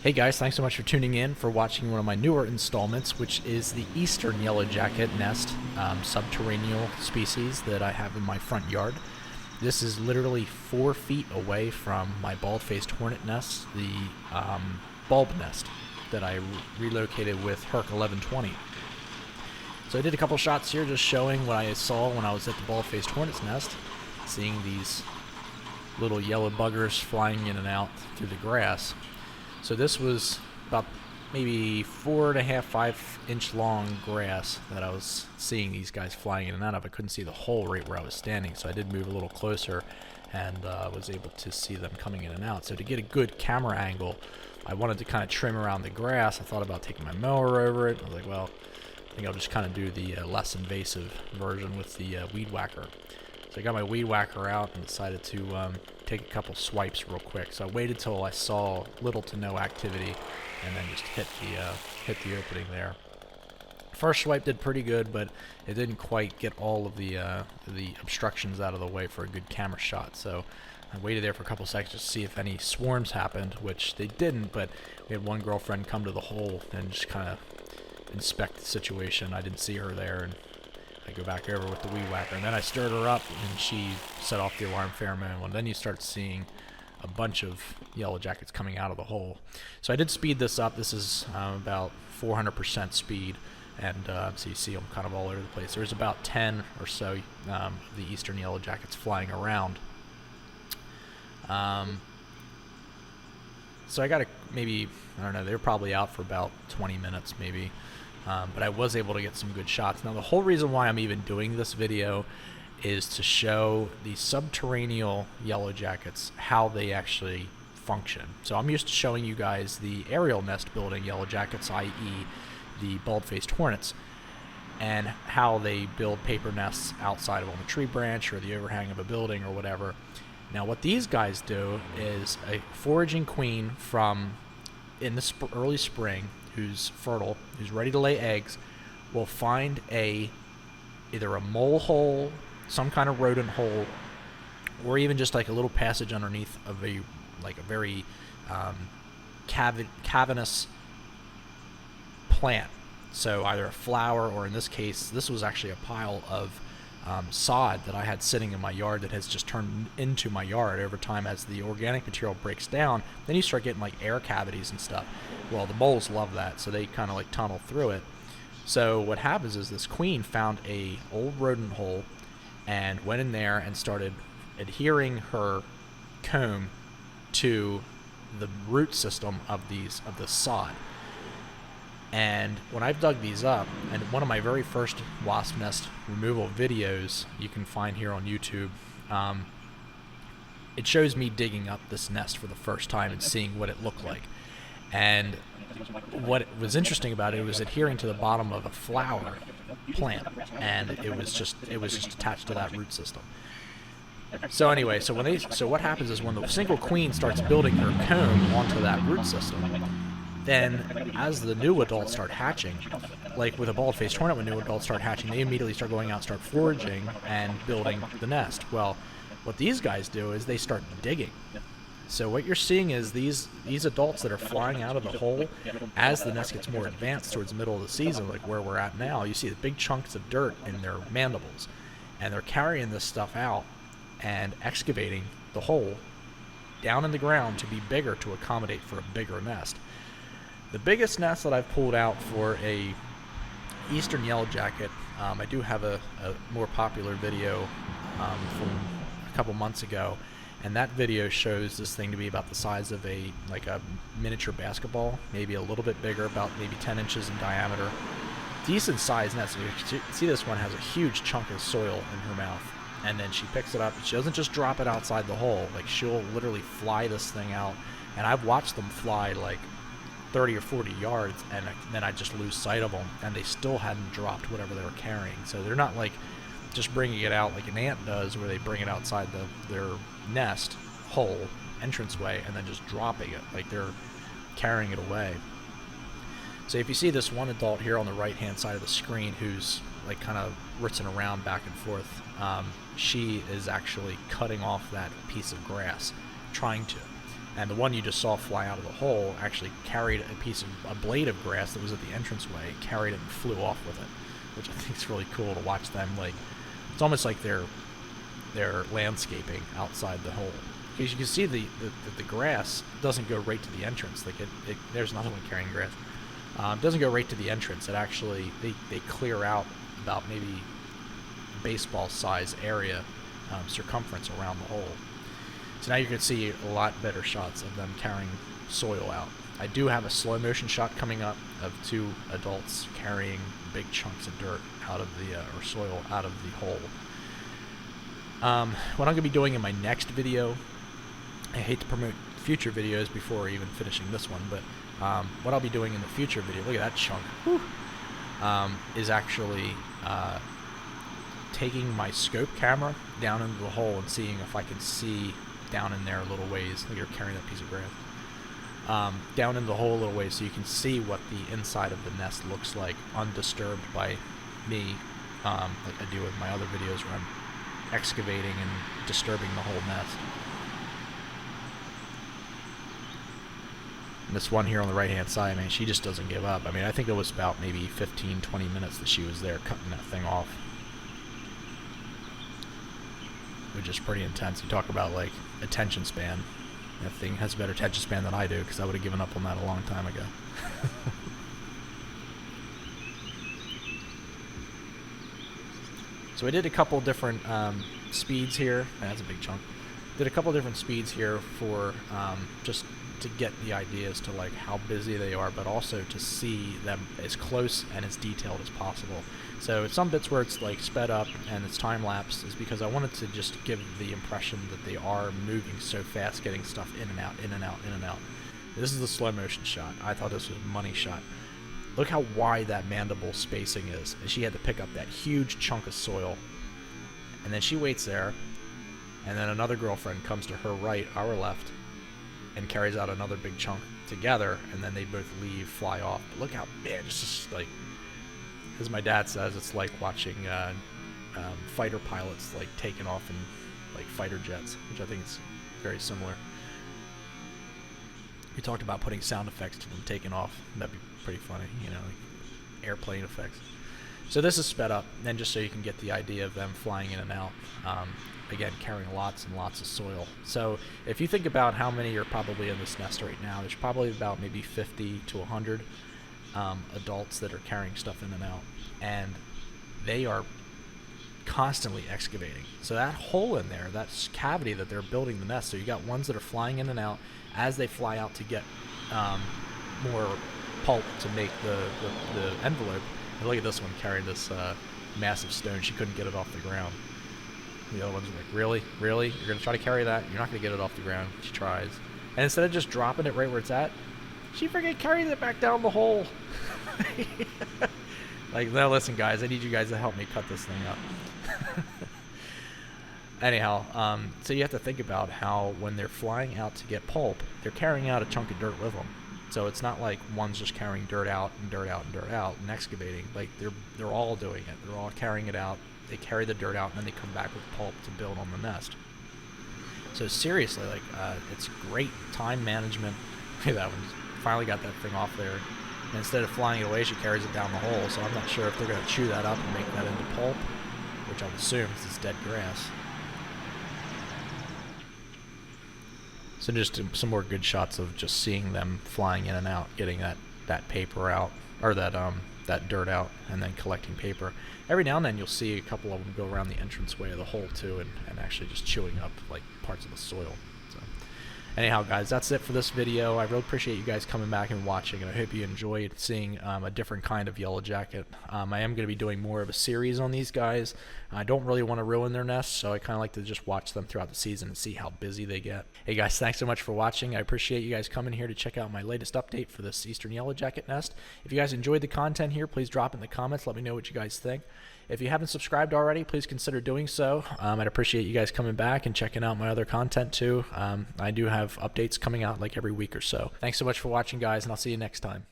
Hey guys, thanks so much for tuning in for watching one of my newer installments, which is the eastern yellow jacket nest, subterranean species that I have in my front yard. This is literally 4 feet away from my bald-faced hornet nest, the bulb nest that I relocated with Herc 1120. So I did a couple shots here just showing what I saw when I was at the bald-faced hornet's nest, seeing these little yellow buggers flying in and out through the grass. So this was about maybe 4.5, 5 inch long grass that I was seeing these guys flying in and out of. I couldn't see the hole right where I was standing, so I did move a little closer and was able to see them coming in and out. So to get a good camera angle, I wanted to kind of trim around the grass. I thought about taking my mower over it. I was like, well, I think I'll just kind of do the less invasive version with the weed whacker. So I got my weed whacker out and decided to take a couple swipes real quick. So I waited till I saw little to no activity and then just hit the opening there. First swipe did pretty good, but it didn't quite get all of the obstructions out of the way for a good camera shot. So I waited there for a couple seconds to see if any swarms happened, which they didn't, but we had one girlfriend come to the hole and just kind of inspect the situation. I didn't see her there, and I go back over with the weed whacker, and then I stirred her up, and she set off the alarm pheromone. And then you start seeing a bunch of yellow jackets coming out of the hole. So I did speed this up. This is about 400% speed, and so you see them kind of all over the place. There's about 10 or so of the eastern yellow jackets flying around. So I got maybe, I don't know, they were probably out for about 20 minutes maybe. But I was able to get some good shots. Now the whole reason why I'm even doing this video is to show the subterranean yellow jackets how they actually function. So I'm used to showing you guys the aerial nest building yellow jackets, i.e. the bald-faced hornets, and how they build paper nests outside of on the tree branch or the overhang of a building or whatever. Now what these guys do is a foraging queen from in the early spring who's fertile, who's ready to lay eggs, will find either a mole hole, some kind of rodent hole, or even just like a little passage underneath of a very cavernous plant. So either a flower, or in this case, this was actually a pile of sod that I had sitting in my yard that has just turned into my yard over time. As the organic material breaks down, then you start getting like air cavities and stuff. Well, the moles love that, so they kind of like tunnel through it. So what happens is this queen found a old rodent hole and went in there and started adhering her comb to the root system of the sod. And when I've dug these up, and one of my very first wasp nest removal videos you can find here on YouTube, it shows me digging up this nest for the first time and seeing what it looked like. And what was interesting about it was adhering to the bottom of a flower plant, and it was just attached to that root system. So anyway, so what happens is when the single queen starts building her comb onto that root system, then as the new adults start hatching, like with a bald-faced hornet, when new adults start hatching, they immediately start going out and start foraging and building the nest. Well, what these guys do is they start digging. So what you're seeing is these adults that are flying out of the hole, as the nest gets more advanced towards the middle of the season, like where we're at now, you see the big chunks of dirt in their mandibles, and they're carrying this stuff out and excavating the hole down in the ground to be bigger, to accommodate for a bigger nest. The biggest nest that I've pulled out for a eastern yellow jacket, I do have a more popular video from a couple months ago, and that video shows this thing to be about the size of a miniature basketball, maybe a little bit bigger, about maybe 10 inches in diameter. Decent sized nest. You see this one has a huge chunk of soil in her mouth, and then she picks it up. She doesn't just drop it outside the hole, like she'll literally fly this thing out, and I've watched them fly like 30 or 40 yards, and then I just lose sight of them, and they still hadn't dropped whatever they were carrying. So they're not like just bringing it out like an ant does, where they bring it outside their nest hole entranceway and then just dropping it, like they're carrying it away. So if you see this one adult here on the right hand side of the screen who's like kind of ritzing around back and forth, she is actually cutting off that piece of grass, trying to. And the one you just saw fly out of the hole actually carried a blade of grass that was at the entranceway, carried it and flew off with it, which I think is really cool to watch them. Like, it's almost like they're landscaping outside the hole. Because you can see the grass doesn't go right to the entrance. Like there's another one carrying grass. It doesn't go right to the entrance. It actually, they clear out about maybe baseball size area, circumference around the hole. So now you can see a lot better shots of them carrying soil out. I do have a slow motion shot coming up of 2 adults carrying big chunks of dirt out of the, or soil out of the hole. What I'm going to be doing in my next video, I hate to promote future videos before even finishing this one, but what I'll be doing in the future video, look at that chunk, is actually taking my scope camera down into the hole and seeing if I can see down in there a little ways. Look, you're carrying that piece of grass. Down in the hole a little ways so you can see what the inside of the nest looks like undisturbed by me, like I do with my other videos where I'm excavating and disturbing the whole nest. And this one here on the right hand side, man, she just doesn't give up. I mean, I think it was about maybe 15-20 minutes that she was there cutting that thing off, which is pretty intense. You talk about like attention span. That thing has a better attention span than I do, because I would have given up on that a long time ago. So I did a couple different speeds here. That's a big chunk. Did a couple different speeds here for just to get the idea as to like how busy they are, but also to see them as close and as detailed as possible. So some bits where it's like sped up and it's time lapse is because I wanted to just give the impression that they are moving so fast, getting stuff in and out, in and out, in and out. This is the slow motion shot. I thought this was a money shot. Look how wide that mandible spacing is. And she had to pick up that huge chunk of soil. And then she waits there. And then another girlfriend comes to her right, our left, and carries out another big chunk together. And then they both leave, fly off. But look how, man, it's just like, as my dad says, it's like watching fighter pilots like taking off in like fighter jets, which I think is very similar. We talked about putting sound effects to them taking off. That'd be pretty funny, you know, like airplane effects. So this is sped up, and just so you can get the idea of them flying in and out. Again, carrying lots and lots of soil. So if you think about how many are probably in this nest right now, there's probably about maybe 50 to 100 adults that are carrying stuff in and out, and they are constantly excavating. So that hole in there, that cavity that they're building the nest, so you got ones that are flying in and out as they fly out to get more pulp to make the envelope. And look at this one carrying this massive stone. She couldn't get it off the ground. The other ones are like, really? Really? You're going to try to carry that? You're not going to get it off the ground. She tries. And instead of just dropping it right where it's at, she freaking carried it back down the hole. Like, now listen, guys, I need you guys to help me cut this thing up. Anyhow, so you have to think about how when they're flying out to get pulp, they're carrying out a chunk of dirt with them. So it's not like one's just carrying dirt out and dirt out and dirt out and excavating. Like, they're all doing it. They're all carrying it out. They carry the dirt out, and then they come back with pulp to build on the nest. So seriously, like, it's great time management. Look at that one. Finally got that thing off there. And instead of flying it away, she carries it down the hole. So I'm not sure if they're going to chew that up and make that into pulp, which I would assume is it's dead grass. So just some more good shots of just seeing them flying in and out, getting that paper out, or that dirt out, and then collecting paper. Every now and then you'll see a couple of them go around the entranceway of the hole too, and actually just chewing up like parts of the soil. So anyhow, guys, that's it for this video. I really appreciate you guys coming back and watching, and I hope you enjoyed seeing a different kind of yellow jacket. I am going to be doing more of a series on these guys. I don't really want to ruin their nests, so I kind of like to just watch them throughout the season and see how busy they get. Hey guys, thanks so much for watching. I appreciate you guys coming here to check out my latest update for this eastern yellow jacket nest. If you guys enjoyed the content here, please drop in the comments. Let me know what you guys think. If you haven't subscribed already, please consider doing so. I'd appreciate you guys coming back and checking out my other content too. I do have updates coming out like every week or so. Thanks so much for watching, guys, and I'll see you next time.